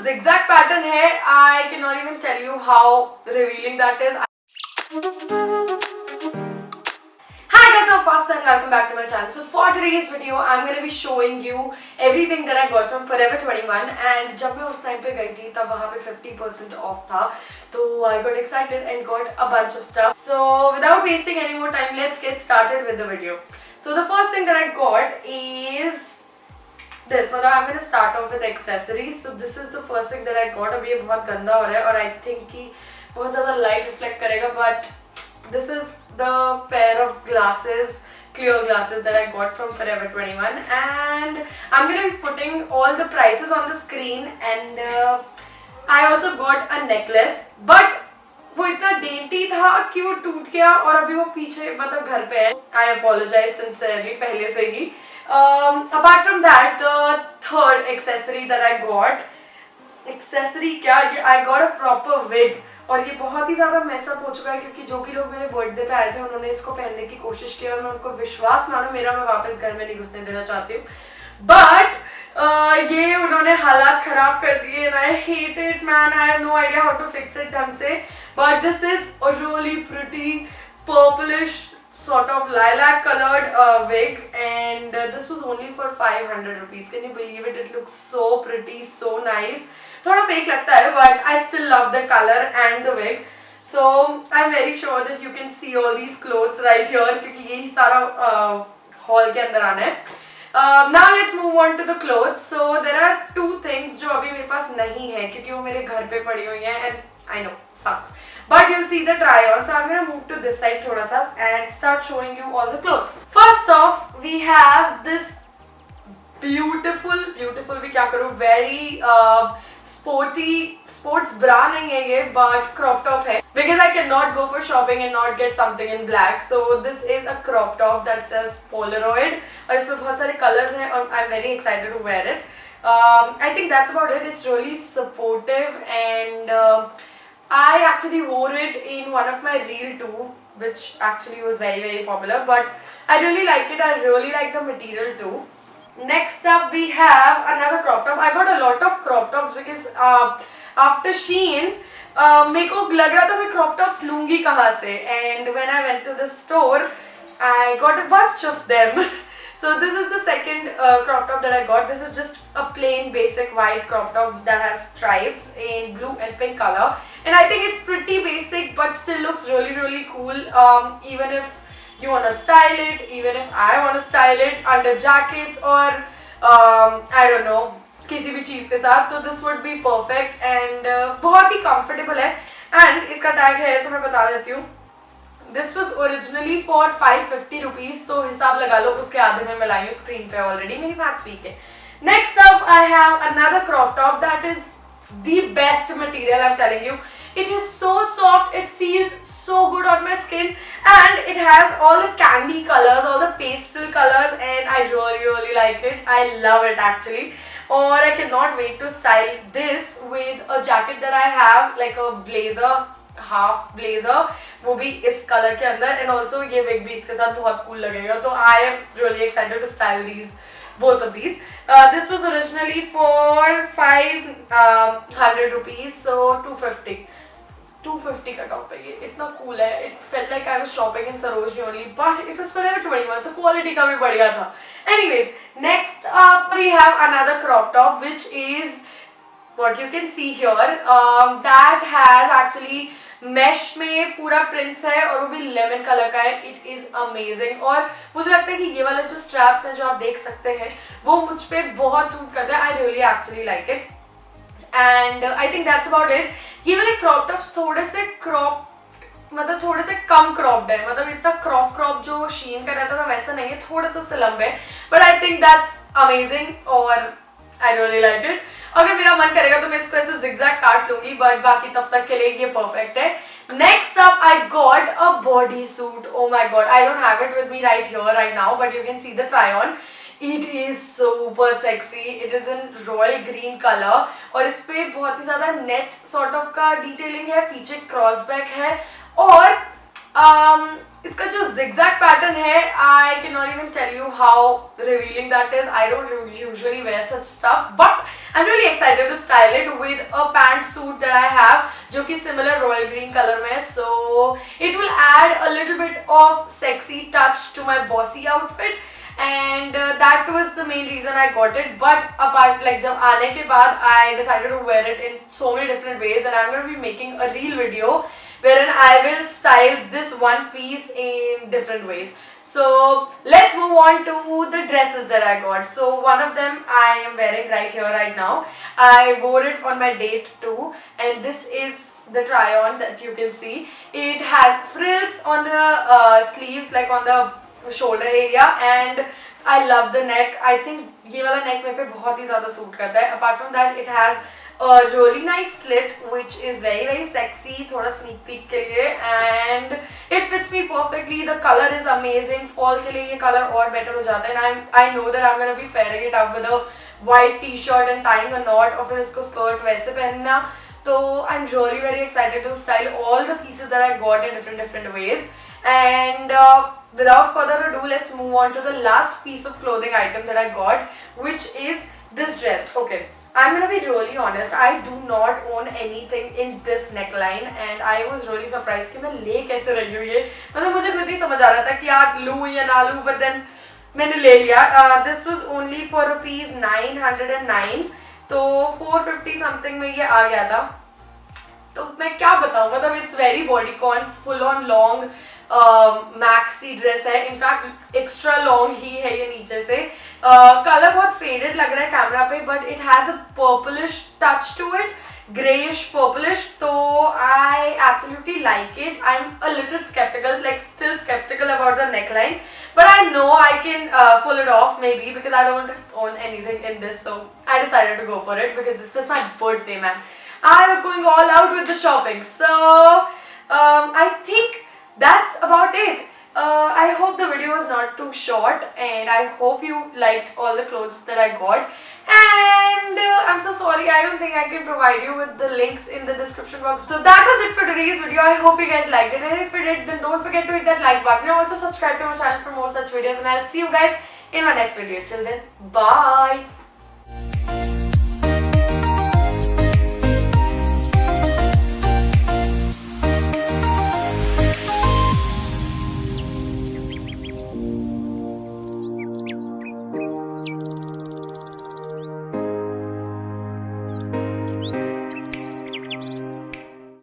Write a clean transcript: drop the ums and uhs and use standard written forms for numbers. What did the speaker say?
zigzag pattern है. I cannot even tell you how revealing that is. Hi guys, I'm Pasta and welcome back to my channel. So for today's video, I'm going to be showing you everything that I got from Forever 21. And जब मैं उस time पे गई थी तब वहाँ पे 50% off था. So I got excited and got a bunch of stuff. So without wasting any more time, let's get started with the video. So the first thing that I got is this. मतलब I'm gonna start off with accessories. So this is the first thing that I got. अभी ये बहुत गंदा हो रहा है और I think कि बहुत ज़्यादा light reflect करेगा. But this is the pair of glasses, clear glasses that I got from Forever 21, and I'm gonna be putting all the prices on the screen. And I also got a necklace, but वो इतना dainty था कि वो टूट गया और अभी वो पीछे मतलब घर पे है. I apologize sincerely पहले से ही. Apart from that, the third accessory that I got, क्या I got a proper wig. और ये बहुत ही ज़्यादा मैसअप हो चुका है क्योंकि जो भी लोग मेरे बर्थडे पे आए थे उन्होंने इसको पहनने की कोशिश की और मैं उनको विश्वास मानो मेरा, मैं वापस घर में नहीं घुसने देना चाहती हूँ. बट ये उन्होंने हालात खराब कर दिए and I hate it man. I have no idea how to fix it ढंग से. But this is a really pretty purplish sort of lilac colored wig, and this was only for 500 rupees. Can you believe it? It looks so pretty, so nice. थोड़ा fake लगता है but I still love the color and the wig. So I'm very sure that you can see all these clothes right here क्योंकि यही सारा haul के अंदर आना है. Now let's move on to the clothes. So there are two things जो अभी मेरे पास नहीं है क्योंकि वो मेरे घर पे पड़ी हुई हैं and I know sucks. But you'll see the try on. So I'm gonna move to this side थोड़ा सा and start showing you all the clothes. First off, we have this beautiful भी क्या करूँ, very sports bra नहीं है ये but crop top है because I cannot go for shopping and not get something in black. So this is a crop top that says Polaroid और इसमें बहुत सारे colors हैं और I'm very excited to wear it. I think that's about it. It's really supportive and I actually wore it in one of my reel too, which actually was very popular, but I really like it. I really like the material too. Next up we have another crop top. I got a lot of crop tops because after Shein मेरे को लग रहा था मैं crop tops लूँगी कहाँ से, and when I went to the store I got a bunch of them. So this is the second crop top that I got. This is just a plain basic white crop top that has stripes in blue and pink color, and I think it's pretty basic but still looks really cool. Even if you wanna style it, even if I wanna style it under jackets or I don't know किसी भी चीज़ के साथ, तो this would be perfect and बहुत ही comfortable है. And इसका tag है तो मैं बता देती हूँ. This was originally for 550 rupees, तो हिसाब लगा लो उसके आधे में मैं लाई हूँ स्क्रीन पे ऑलरेडी. मेरी मैथ्स वीक है. Next up I have another crop top that is the best material, I'm telling you. It is so soft, it feels so good on my skin, and it has all the candy colors, all the pastel colors, and I really like it. I love it actually. Or I cannot wait to style this with a jacket that I have, like a blazer, half blazer, वो भी इस colour के अंदर, and also ये wig भी इसके साथ बहुत cool लगेगा. तो I am really excited to style both of these. This was originally for 500 rupees, so 250 का टॉप है ये. इतना cool है. It felt like I was shopping in Sarojini only, but it was Forever 21, तो quality का भी बढ़िया था. Anyways, next up we have another crop top which is what you can see here. That has actually mesh में पूरा prints है और वो भी lemon color का है. It is amazing और मुझे लगता है कि ये वाले जो straps हैं जो आप देख सकते हैं वो मुझ पे बहुत सूट करता है. I really actually like it and I think that's about it. ये वाले crop tops थोड़े से मतलब थोड़े से कम cropped है, मतलब इतना crop जो Shein का रहता था वैसा नहीं है, थोड़ा सा लंबे है, but I think that's amazing और I really like it. अगर मेरा मन करेगा तो मैं इसको ऐसे zigzag काट लूंगी, but बाकी तब तक के लिए ये perfect है. Next up I got a bodysuit. Oh my god, I don't have it with me right here right now, but you can see the try on. It is super sexy. It is in royal green color और इस पे बहुत ही ज़्यादा net sort of का detailing है, पीछे crossback है और इसका जो zigzag pattern है, I cannot even tell you how revealing that is. I don't usually wear such stuff, but I'm really excited to style it with a pantsuit that I have, जो कि similar royal green color में है. So it will add a little bit of sexy touch to my bossy outfit, and that was the main reason I got it. But apart, like जब आने के बाद, I decided to wear it in so many different ways, and I'm going to be making a reel video wherein I will style this one piece in different ways. So let's move on to the dresses that I got. So one of them I am wearing right here, right now. I wore it on my date too, and this is the try on that you can see. It has frills on the sleeves, like on the shoulder area, and I love the neck. I think ये वाला neck मेरे पे बहुत ही ज़्यादा suit करता है. Apart from that, it has a really nice slit which is very sexy, थोड़ा sneak peek के लिए, and it fits me perfectly. The color is amazing. Fall के लिए ये color और better हो जाता है, and I know that I'm gonna be pairing it up with a white t-shirt and tying a knot, और फिर इसको skirt वैसे पहनना. So I'm really very excited to style all the pieces that I got in different ways. And without further ado, let's move on to the last piece of clothing item that I got, which is this dress. Okay, I'm gonna be really honest, I do not own anything in this neckline, and I was really surprised कि मैं ले कैसे रही हूँ ये. मतलब मुझे खुद नहीं समझ आ रहा था कि यार लूँ या ना लूँ, but then मैंने ले लिया. This was only for ₹909, तो 450 something में ये आ गया था. तो मैं क्या बताऊँ, मतलब it's very bodycon, full on long maxi dress है. इनफैक्ट एक्स्ट्रा लॉन्ग ही है ये नीचे से. कलर बहुत फेडेड लग रहा है कैमरा पे, but it has a purplish touch to it, grayish purplish. So I absolutely like it. I'm a little skeptical, like still skeptical about the neckline, but I know I can pull it off maybe, because I don't own anything in this. So I decided to go for it because this was my birthday, man. I was going all out with the shopping. So I think that's about it. I hope the video was not too short, and I hope you liked all the clothes that I got. And I'm so sorry, I don't think I can provide you with the links in the description box. So that was it for today's video. I hope you guys liked it, and if you did, then don't forget to hit that like button, and also subscribe to my channel for more such videos. And I'll see you guys in my next video. Till then, bye.